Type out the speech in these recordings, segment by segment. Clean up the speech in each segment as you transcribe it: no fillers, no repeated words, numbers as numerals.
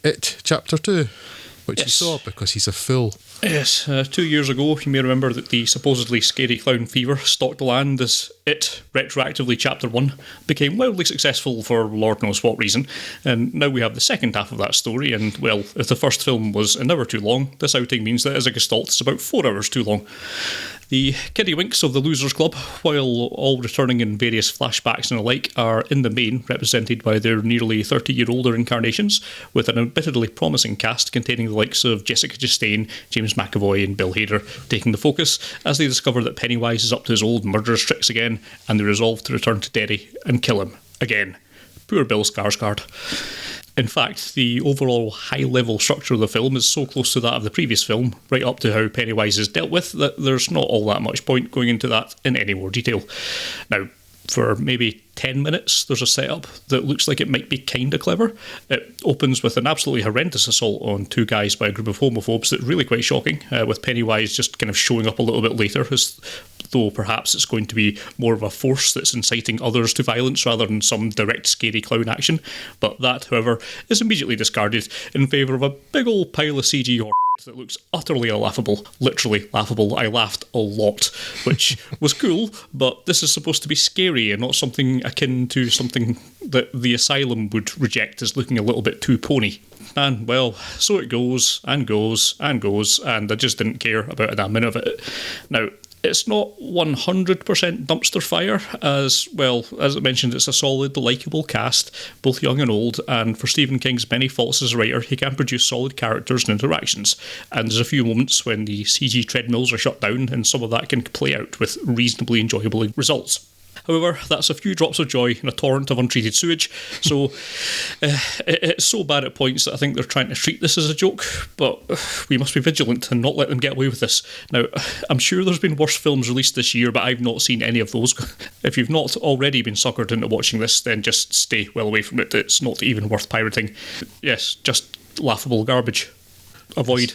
It Chapter 2, which Yes. he saw because he's a fool. Yes, 2 years ago, you may remember that the supposedly scary clown fever stalked the land as It, retroactively Chapter 1, became wildly successful for Lord knows what reason. And now we have the second half of that story, and, well, if the first film was an hour too long, this outing means that as a gestalt it's about 4 hours too long. The Kiddywinks of the Losers Club, while all returning in various flashbacks and the like, are in the main represented by their nearly 30-year-older incarnations, with an admittedly promising cast containing the likes of Jessica Chastain, James McAvoy and Bill Hader taking the focus as they discover that Pennywise is up to his old murderous tricks again, and they resolve to return to Derry and kill him again. Poor Bill Skarsgård. In fact, the overall high-level structure of the film is so close to that of the previous film, right up to how Pennywise is dealt with, that there's not all that much point going into that in any more detail. Now, for maybe 10 minutes, there's a setup that looks like it might be kinda clever. It opens with an absolutely horrendous assault on 2 guys by a group of homophobes that's really quite shocking, with Pennywise just kind of showing up a little bit later, as though perhaps it's going to be more of a force that's inciting others to violence rather than some direct scary clown action. But that, however, is immediately discarded in favour of a big old pile of CG horror that looks utterly laughable. Literally laughable. I laughed a lot, which was cool, but this is supposed to be scary and not something akin to something that the Asylum would reject as looking a little bit too pony. And, well, so it goes, and goes, and goes, and I just didn't care about a damn minute of it. Now, it's not 100% dumpster fire, as, well, as I mentioned, it's a solid, likeable cast, both young and old, and for Stephen King's many faults as a writer, he can produce solid characters and interactions, and there's a few moments when the CG treadmills are shut down, and some of that can play out with reasonably enjoyable results. However, that's a few drops of joy in a torrent of untreated sewage, so it's so bad at points that I think they're trying to treat this as a joke, but we must be vigilant and not let them get away with this. Now, I'm sure there's been worse films released this year, but I've not seen any of those. If you've not already been suckered into watching this, then just stay well away from it. It's not even worth pirating. Yes, just laughable garbage. Avoid.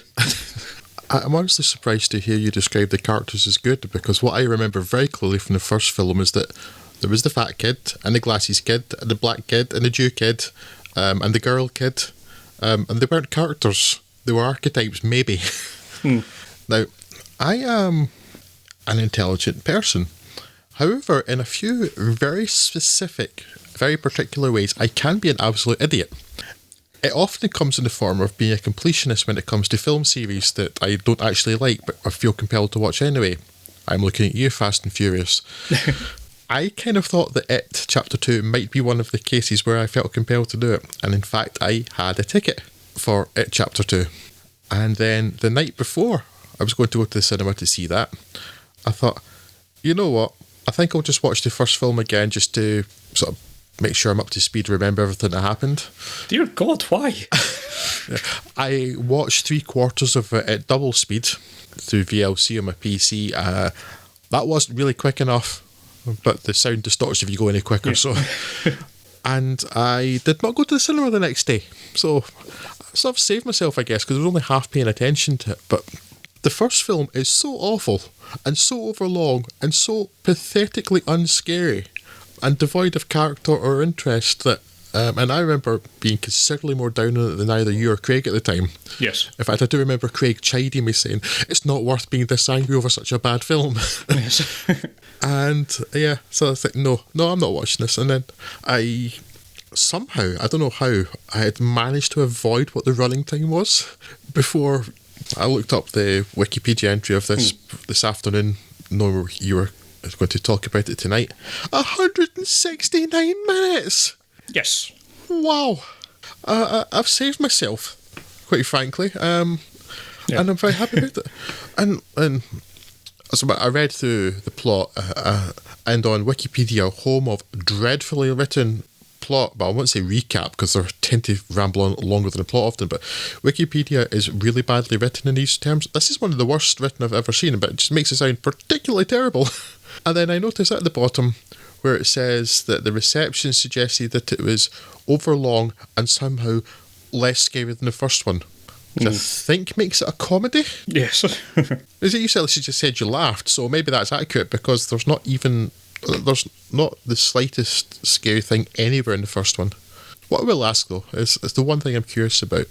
I'm honestly surprised to hear you describe the characters as good, because what I remember very clearly from the first film is that there was the fat kid, and the glasses kid, and the black kid, and the Jew kid, and the girl kid, and they weren't characters, they were archetypes, maybe. Now, I am an intelligent person. However, in a few very specific, very particular ways, I can be an absolute idiot. It often comes in the form of being a completionist when it comes to film series that I don't actually like, but I feel compelled to watch anyway. I'm looking at you, Fast and Furious. I kind of thought that It Chapter 2 might be one of the cases where I felt compelled to do it, and in fact I had a ticket for It Chapter 2. And then the night before I was going to go to the cinema to see that, I thought, you know what, I think I'll just watch the first film again just to sort of make sure I'm up to speed, remember everything that happened. Dear God, why? I watched 3/4 of it at double speed through VLC on my PC. That wasn't really quick enough, but the sound distorts if you go any quicker. So, and I did not go to the cinema the next day. So I sort of saved myself, I guess, because I was only half paying attention to it. But the first film is so awful and so overlong and so pathetically unscary and devoid of character or interest that, and I remember being considerably more down on it than either you or Craig at the time. Yes. In fact, I do remember Craig chiding me saying, it's not worth being this angry over such a bad film. Yes. And yeah, so I was like, no, I'm not watching this. And then I somehow, I don't know how, I had managed to avoid what the running time was before I looked up the Wikipedia entry of this afternoon, knowing you were going to talk about it tonight. 169 minutes! Yes. Wow. I've saved myself, quite frankly, and I'm very happy about it. And so I read through the plot, and on Wikipedia, home of dreadfully written plot, but I won't say recap because they tend to ramble on longer than the plot often, but Wikipedia is really badly written in these terms. This is one of the worst written I've ever seen, but it just makes it sound particularly terrible. And then I noticed at the bottom where it says that the reception suggested that it was overlong and somehow less scary than the first one, which I think makes it a comedy. Yes. Is it you just said you laughed, so maybe that's accurate because there's not the slightest scary thing anywhere in the first one. What I will ask though is the one thing I'm curious about.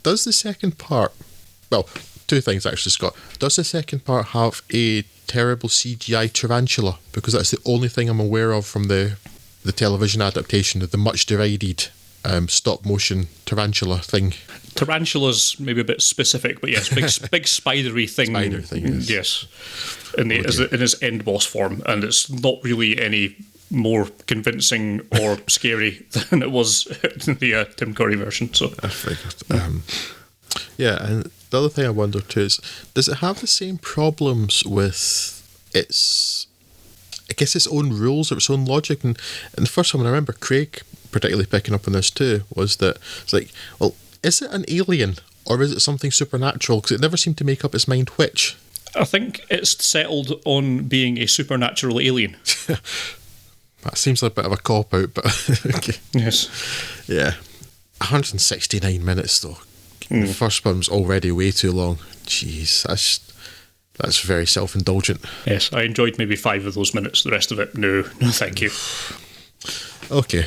Does the second part, well, two things actually, Scott. Does the second part have a terrible CGI tarantula? Because that's the only thing I'm aware of from the television adaptation of the much derided stop motion tarantula thing. Tarantula's maybe a bit specific, but yes, big spidery thing. Spider thing, yes. In his end boss form, and it's not really any more convincing or scary than it was in the Tim Curry version. So I figured. Yeah, and the other thing I wonder too is, does it have the same problems with its, I guess, its own rules or its own logic? And the first time I remember Craig particularly picking up on this too was that it's like, well, is it an alien or is it something supernatural? Because it never seemed to make up its mind which. I think it's settled on being a supernatural alien. That seems like a bit of a cop-out, but okay. Yes. Yeah. 169 minutes, though. The first one's already way too long. Jeez, that's very self-indulgent. Yes, I enjoyed maybe 5 of those minutes. The rest of it, no thank you. Okay.